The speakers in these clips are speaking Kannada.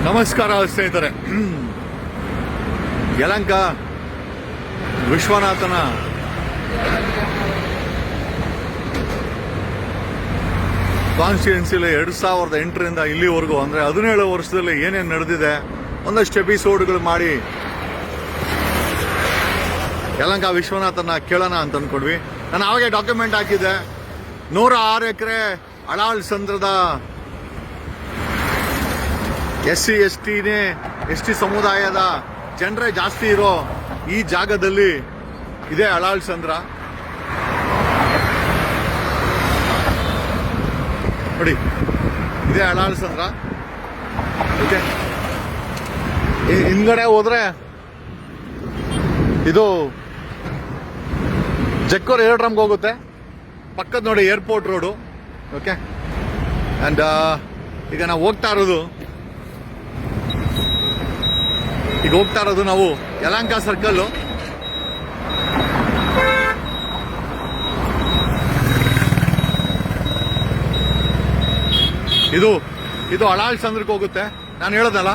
ನಮಸ್ಕಾರ ಸ್ನೇಹಿತರೆ. ಯಲಹಂಕ ವಿಶ್ವನಾಥನ ಕಾನ್ಸ್ಟಿಟ್ಯೂನ್ಸಿಲಿ 2008ರಿಂದ ಇಲ್ಲಿವರೆಗೂ ಅಂದರೆ 17 ವರ್ಷದಲ್ಲಿ ಏನೇನು ನಡೆದಿದೆ ಒಂದಷ್ಟು ಎಪಿಸೋಡ್ಗಳು ಮಾಡಿ ಯಲಹಂಕ ವಿಶ್ವನಾಥನ ಕೇಳೋಣ ಅಂತ ಅಂದ್ಕೊಂಡ್ವಿ. ನಾನು ಆವಾಗೆ ಡಾಕ್ಯುಮೆಂಟ್ ಹಾಕಿದ್ದೆ. 106 ಎಕರೆ ಅಳಾಳ್ ಸಂದ್ರದ ಎಸ್ ಟಿ ಸಮುದಾಯದ ಜನರೇ ಜಾಸ್ತಿ ಇರೋ ಈ ಜಾಗದಲ್ಲಿ ಇದೆ ಅಳಾಳ್ ಸಂದ್ರ. ನೋಡಿ, ಇದೇ ಅಳಾಳ್ ಸಂದ್ರ. ಓಕೆ, ಹಿಂದ್ಗಡೆ ಹೋದ್ರೆ ಇದು ಜಕ್ಕೂರ್ ಏರೋಡ್ರಮ್ಗೆ ಹೋಗುತ್ತೆ. ಪಕ್ಕದ ನೋಡಿ ಏರ್ಪೋರ್ಟ್ ರೋಡು. ಓಕೆ, ಅಂಡ್ ಈಗ ನಾವು ಹೋಗ್ತಾ ಇರೋದು ನಾವು ಯಲಹಂಕ ಸರ್ಕಲ್. ಇದು ಅಳಾಳ್ ಸಂದ್ರಕ್ಕೆ ಹೋಗುತ್ತೆ. ನಾನು ಹೇಳೋದಲ್ಲ,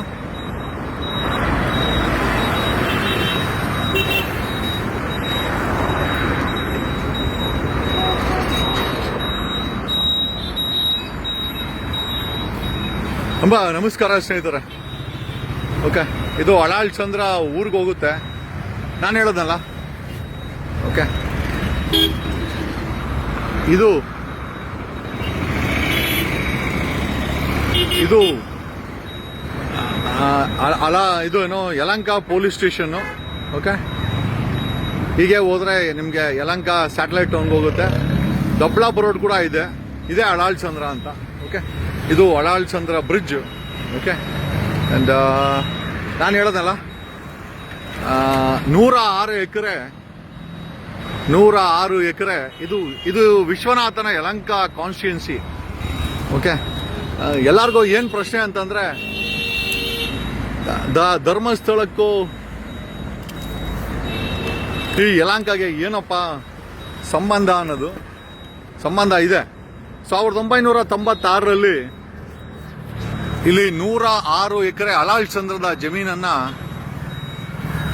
ನಮಸ್ಕಾರ ಸ್ನೇಹಿತರೆ. ಓಕೆ, ಇದು ಅಳಾಳ್ ಚಂದ್ರ ಊರಿಗೆ ಹೋಗುತ್ತೆ. ನಾನು ಹೇಳೋದಲ್ಲ. ಓಕೆ, ಇದು ಏನು ಯಲಹಂಕ ಪೊಲೀಸ್ ಸ್ಟೇಷನ್ನು. ಓಕೆ, ಹೀಗೆ ಹೋದ್ರೆ ನಿಮಗೆ ಯಲಹಂಕ ಸ್ಯಾಟಲೈಟ್ ಟೌನ್ಗೆ ಹೋಗುತ್ತೆ. ದೊಬ್ಲಾಪುರ ರೋಡ್ ಕೂಡ ಇದೆ. ಇದೇ ಅಳಾಳ್ ಚಂದ್ರ ಅಂತ. ಓಕೆ, ಇದು ಅಳಾಳ್ ಚಂದ್ರ ಬ್ರಿಡ್ಜ್. ಓಕೆ, ಅಂಡ್ ನಾನು ಹೇಳೋದಲ್ಲ, 106 ಎಕರೆ ಇದು ವಿಶ್ವನಾಥನ ಯಲಹಂಕ ಕಾನ್ಸ್ಟಿಟ್ಯೂನ್ಸಿ. ಓಕೆ, ಎಲ್ಲರಿಗೂ ಏನು ಪ್ರಶ್ನೆ ಅಂತಂದ್ರೆ, ಧರ್ಮಸ್ಥಳಕ್ಕೂ ಈ ಯಲಹಂಕಗೆ ಏನಪ್ಪ ಸಂಬಂಧ ಇದೆ. 1996ರಲ್ಲಿ ಇಲ್ಲಿ 106 ಎಕರೆ ಅಳಾಳ್ ಚಂದ್ರದ ಜಮೀನನ್ನ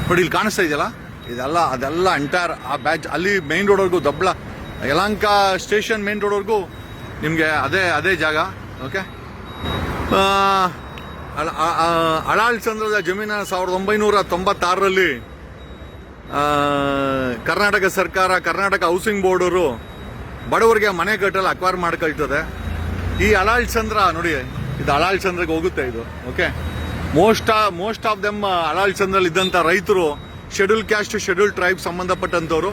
ನೋಡಿ, ಇಲ್ಲಿ ಕಾಣಿಸ್ತಾ ಇದೆಯಲ್ಲ, ಅದೆಲ್ಲ ಎಂಟೈರ್ ಆ ಬ್ಯಾಚ್ ಅಲ್ಲಿ ಮೇನ್ ರೋಡ್ವರೆಗೂ ಯಲಹಂಕ ಸ್ಟೇಷನ್ ಮೇನ್ ರೋಡ್ವರೆಗೂ ನಿಮಗೆ ಅದೇ ಜಾಗ. ಓಕೆ, ಅಳಾಳ್ ಚಂದ್ರದ ಜಮೀನನ್ನ 1996ರಲ್ಲಿ ಕರ್ನಾಟಕ ಸರ್ಕಾರ, ಕರ್ನಾಟಕ ಹೌಸಿಂಗ್ ಬೋರ್ಡ್ ಅವರು ಬಡವರಿಗೆ ಮನೆ ಕಟ್ಟಲು ಅಕ್ವೈರ್ ಮಾಡ್ಕೊಳ್ತದೆ. ಈ ಅಳಾಳ್ ಚಂದ್ರ ನೋಡಿ, ಇದು ಅಳಾಳ್ ಚಂದ್ರಗೆ ಹೋಗುತ್ತೆ ಇದು. ಓಕೆ, ಮೋಸ್ಟ್ ಆಫ್ ದೆಮ್ ಅಳಾಳ್ ಚಂದ್ರಲ್ಲಿ ಇದ್ದಂತ ರೈತರು ಶೆಡ್ಯೂಲ್ ಕ್ಯಾಸ್ಟ್, ಶೆಡ್ಯೂಲ್ ಟ್ರೈಬ್ ಸಂಬಂಧಪಟ್ಟಂತವ್ರು.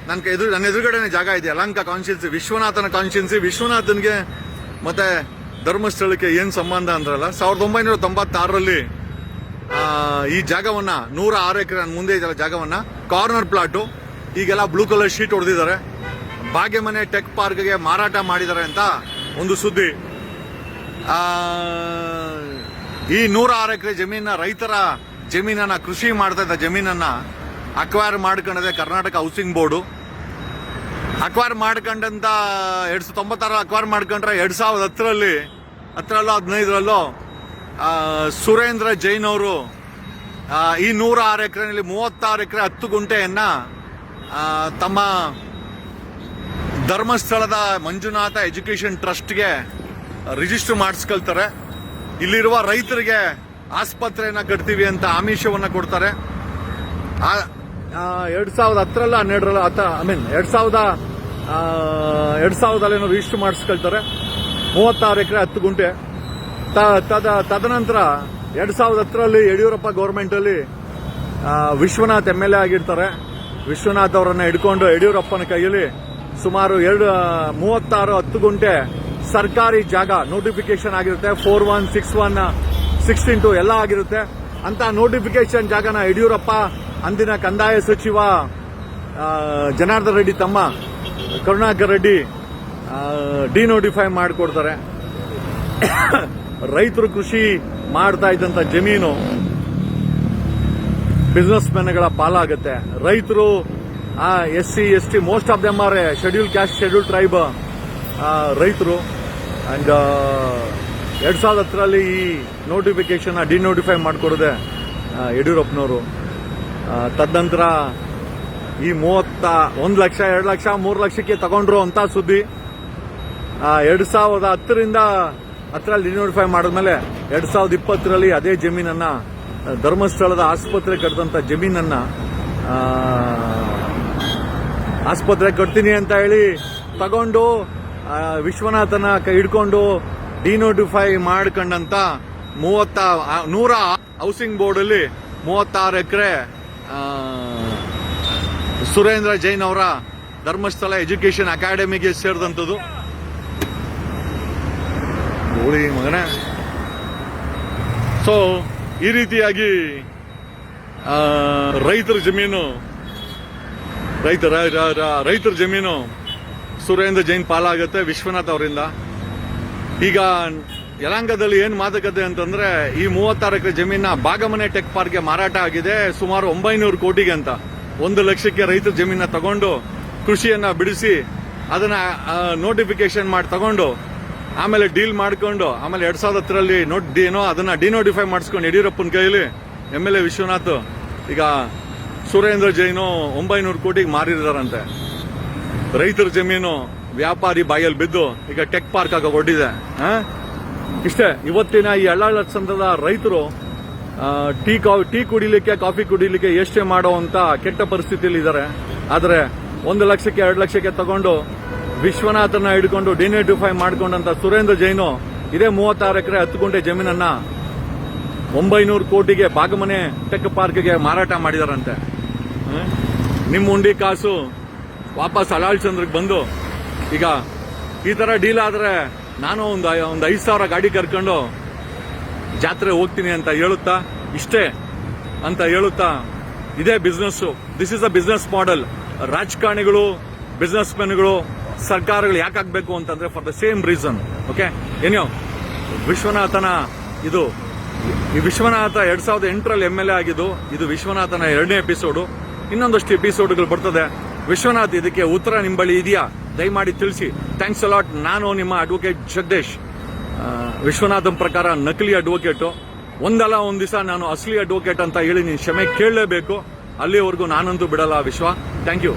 ನನ್ನ ಎದುರುಗಡೆನೆ ಜಾಗ ಇದೆ ಯಲಹಂಕ ಕಾನ್ಸ್ಟಿಟ್ಯೂನ್ಸಿ, ವಿಶ್ವನಾಥನ ಕಾನ್ಸ್ಟಿಟ್ಯೂನ್ಸಿ. ವಿಶ್ವನಾಥನ್ಗೆ ಮತ್ತೆ ಧರ್ಮಸ್ಥಳಕ್ಕೆ ಏನ್ ಸಂಬಂಧ ಅಂದ್ರಲ್ಲ, 1996ರಲ್ಲಿ ಈ ಜಾಗವನ್ನ 106 ಎಕರೆ ಮುಂದೆ ಇದೆಲ್ಲ ಜಾಗವನ್ನ ಕಾರ್ನರ್ ಪ್ಲಾಟು, ಈಗೆಲ್ಲ ಬ್ಲೂ ಕಲರ್ ಶೀಟ್ ಹೊಡೆದಿದ್ದಾರೆ. ಭಾಗ್ಯಮನೆ ಟೆಕ್ ಪಾರ್ಕ್ಗೆ ಮಾರಾಟ ಮಾಡಿದ್ದಾರೆ ಅಂತ ಒಂದು ಸುದ್ದಿ. ಈ 106 ಎಕರೆ ರೈತರ ಜಮೀನನ್ನ, ಕೃಷಿ ಮಾಡ್ತಾ ಇದ್ದ ಜಮೀನನ್ನ ಅಕ್ವೈರ್ ಮಾಡ್ಕೊಂಡದೆ ಕರ್ನಾಟಕ ಹೌಸಿಂಗ್ ಬೋರ್ಡು. ಅಕ್ವೈರ್ ಮಾಡ್ಕೊಂಡಂತ 1996 ಅಕ್ವೈರ್ ಮಾಡ್ಕೊಂಡ್ರೆ 2010ರಲ್ಲಿ 15ರಲ್ಲೂ ಸುರೇಂದ್ರ ಜೈನ್ ಅವರು ಈ 106 ಎಕರೆನಲ್ಲಿ 36 ಎಕರೆ 10 ಗುಂಟೆಯನ್ನ ತಮ್ಮ ಧರ್ಮಸ್ಥಳದ ಮಂಜುನಾಥ ಎಜುಕೇಶನ್ ಟ್ರಸ್ಟ್ಗೆ ರಿಜಿಸ್ಟರ್ ಮಾಡಿಸ್ಕೊಳ್ತಾರೆ. ಇಲ್ಲಿರುವ ರೈತರಿಗೆ ಆಸ್ಪತ್ರೆಯನ್ನ ಕಟ್ತೀವಿ ಅಂತ ಆಮಿಷವನ್ನ ಕೊಡ್ತಾರೆ. 2010ರಲ್ಲಿ 2000 ರಿಜಿಸ್ಟರ್ ಮಾಡಿಸ್ಕೊಳ್ತಾರೆ. 36 ಎಕರೆ 10 ಗುಂಟೆ. ತದನಂತರ 2010ರಲ್ಲಿ ಯಡಿಯೂರಪ್ಪ ಗೌರ್ಮೆಂಟ್ ಅಲ್ಲಿ ವಿಶ್ವನಾಥ್ MLA ಆಗಿರ್ತಾರೆ. ವಿಶ್ವನಾಥ್ ಅವರನ್ನ ಹಿಡ್ಕೊಂಡು ಯಡಿಯೂರಪ್ಪನ ಕೈಯಲ್ಲಿ ಸುಮಾರು 36 10 ಗುಂಟೆ ಸರ್ಕಾರಿ ಜಾಗ ನೋಟಿಫಿಕೇಶನ್ ಆಗಿರುತ್ತೆ. 41, 61, 62 ಎಲ್ಲ ಆಗಿರುತ್ತೆ. ಅಂತ ನೋಟಿಫಿಕೇಶನ್ ಜಾಗನ ಯಡಿಯೂರಪ್ಪ ಅಂದಿನ ಕಂದಾಯ ಸಚಿವ ಜನಾರ್ದನ್ ರೆಡ್ಡಿ ತಮ್ಮ ಕರುಣಾಕರ್ ರೆಡ್ಡಿ ಡಿನೋಟಿಫೈ ಮಾಡಿಕೊಡ್ತಾರೆ. ರೈತರು ಕೃಷಿ ಮಾಡ್ತಾ ಇದ್ದಂತ ಜಮೀನು ಬಿಸಿನೆಸ್ ಮೆನ್ಗಳ ಪಾಲಾಗುತ್ತೆ. ರೈತರು SC, ST, most of them are schedule caste, schedule tribe ರೈತರು. ಅಂಡ್ 2010ರಲ್ಲಿ ಈ ನೋಟಿಫಿಕೇಶನ್ ಡಿನೋಟಿಫೈ ಮಾಡಿಕೊಡದೆ ಯಡಿಯೂರಪ್ಪನವರು. ತದನಂತರ ಈ 1 ಲಕ್ಷ 2 ಲಕ್ಷ 3 ಲಕ್ಷಕ್ಕೆ ತಗೊಂಡ್ರು ಅಂತ ಸುದ್ದಿ. 2010ರಿಂದ ಡಿನೋಟಿಫೈ ಮಾಡಿದ್ಮೇಲೆ 2020ರಲ್ಲಿ ಅದೇ ಜಮೀನನ್ನ ಧರ್ಮಸ್ಥಳದ ಆಸ್ಪತ್ರೆ ಕಟ್ಟಿದಂತ ಜಮೀನನ್ನ ಆಸ್ಪತ್ರೆ ಕಟ್ತೀನಿ ಅಂತ ಹೇಳಿ ತಗೊಂಡು ವಿಶ್ವನಾಥನ ಹಿಡ್ಕೊಂಡು ಡಿನೋಟಿಫೈ ಮಾಡ್ಕೊಂಡಂತ 100 ಹೌಸಿಂಗ್ ಬೋರ್ಡ್ ಅಲ್ಲಿ 36 ಎಕರೆ ಸುರೇಂದ್ರ ಜೈನ್ ಅವರ ಧರ್ಮಸ್ಥಳ ಎಜುಕೇಶನ್ ಅಕಾಡೆಮಿಗೆ ಸೇರಿದಂಥದ್ದು. ಹೋಳಿ ಮಗನೇ. ಸೊ ಈ ರೀತಿಯಾಗಿ ರೈತರ ಜಮೀನು ಸುರೇಂದ್ರ ಜೈನ್ ಪಾಲಾಗುತ್ತೆ ವಿಶ್ವನಾಥ್ ಅವರಿಂದ. ಈಗ ಯಲಹಂಕದಲ್ಲಿ ಏನ್ ಮಾತುಕತೆ ಅಂತಂದ್ರೆ, ಈ 36 ಎಕರೆ ಜಮೀನ ಬಾಗಮನೆ ಟೆಕ್ ಪಾರ್ಕ್ಗೆ ಮಾರಾಟ ಆಗಿದೆ ಸುಮಾರು 900 ಕೋಟಿಗೆ ಅಂತ. 1 ಲಕ್ಷಕ್ಕೆ ರೈತರ ಜಮೀನ ತಗೊಂಡು ಕೃಷಿಯನ್ನ ಬಿಡಿಸಿ ಅದನ್ನ ನೋಟಿಫಿಕೇಶನ್ ಮಾಡಿ ತಗೊಂಡು ಆಮೇಲೆ ಡೀಲ್ ಮಾಡ್ಕೊಂಡು ಆಮೇಲೆ 2010ರಲ್ಲಿ ಅದನ್ನ ಡಿನೋಟಿಫೈ ಮಾಡಿಸ್ಕೊಂಡು ಯಡಿಯೂರಪ್ಪನ ಕೈಲಿ MLA ವಿಶ್ವನಾಥ್ ಈಗ ಸುರೇಂದ್ರ ಜೈನು 900 ಕೋಟಿಗೆ ಮಾರಿದಾರಂತೆ. ರೈತರ ಜಮೀನು ವ್ಯಾಪಾರಿ ಬಾಯಲ್ಲಿ ಬಿದ್ದು ಈಗ ಟೆಕ್ ಪಾರ್ಕ್ ಆಗ ಹೊರಟಿದೆ. ಇಷ್ಟೇ ಇವತ್ತಿನ ಈ ಎಳ್ಳಾಳ ಸಂದದ ರೈತರು ಟೀ ಕುಡಿಲಿಕ್ಕೆ ಕಾಫಿ ಕುಡಿಲಿಕ್ಕೆ ಎಷ್ಟೇ ಮಾಡುವಂತ ಕೆಟ್ಟ ಪರಿಸ್ಥಿತಿಯಲ್ಲಿ ಇದ್ದಾರೆ. ಆದ್ರೆ 1 ಲಕ್ಷಕ್ಕೆ 2 ಲಕ್ಷಕ್ಕೆ ತಗೊಂಡು ವಿಶ್ವನಾಥನ ಹಿಡ್ಕೊಂಡು ಡಿನೋಟಿಫೈ ಮಾಡ್ಕೊಂಡಂತ ಸುರೇಂದ್ರ ಜೈನು ಇದೇ 36 ಎಕರೆ 10 ಗುಂಟೆ ಜಮೀನನ್ನ 900 ಕೋಟಿಗೆ ಬಾಗಮನೆ ಟೆಕ್ ಪಾರ್ಕ್ಗೆ ಮಾರಾಟ ಮಾಡಿದಾರಂತೆ. ನಿಮ್ಮ ಉಂಡಿ ಕಾಸು ವಾಪಸ್ ಅಲಾಳ್ ಚಂದ್ರಕ್ಕೆ ಬಂದು ಈಗ ಈ ತರ ಡೀಲ್ ಆದ್ರೆ ನಾನು ಒಂದು 5,000 ಗಾಡಿ ಕರ್ಕೊಂಡು ಜಾತ್ರೆ ಹೋಗ್ತೀನಿ ಅಂತ ಹೇಳುತ್ತಾ ಇಷ್ಟೇ ಅಂತ ಹೇಳುತ್ತಾ ಇದೇ business. This is a business model. ರಾಜಕಾರಣಿಗಳು, ಬಿಸ್ನೆಸ್ ಮೆನ್ಗಳು, ಸರ್ಕಾರಗಳು ಯಾಕೆ ಆಗ್ಬೇಕು ಅಂತಂದ್ರೆ for the same reason. Okay, ಏನೋ ವಿಶ್ವನಾಥನ ಈ ವಿಶ್ವನಾಥ 2008ರಲ್ಲಿ MLA ಆಗಿದ್ದು, ಇದು ವಿಶ್ವನಾಥನ 2ನೇ ಎಪಿಸೋಡು. ಇನ್ನೊಂದಷ್ಟು ಎಪಿಸೋಡ್ಗಳು ಬರ್ತದೆ. ವಿಶ್ವನಾಥ್ ಇದಕ್ಕೆ ಉತ್ತರ ನಿಮ್ಮ ಬಳಿ ಇದೆಯಾ? ದಯಮಾಡಿ ತಿಳಿಸಿ. Thanks a lot. ನಾನು ನಿಮ್ಮ ಅಡ್ವೊಕೇಟ್ ಜಗದೀಶ್. ವಿಶ್ವನಾಥನ್ ಪ್ರಕಾರ ನಕಲಿ ಅಡ್ವೊಕೇಟು. ಒಂದಲ್ಲ ಒಂದ್ ದಿವಸ ನಾನು ಅಸಲಿ ಅಡ್ವೊಕೇಟ್ ಅಂತ ಹೇಳಿ ನೀನು ಕ್ಷಮೆ ಕೇಳಲೇಬೇಕು. ಅಲ್ಲಿವರೆಗೂ ನಾನಂತೂ ಬಿಡಲ್ಲ ವಿಶ್ವ. Thank you.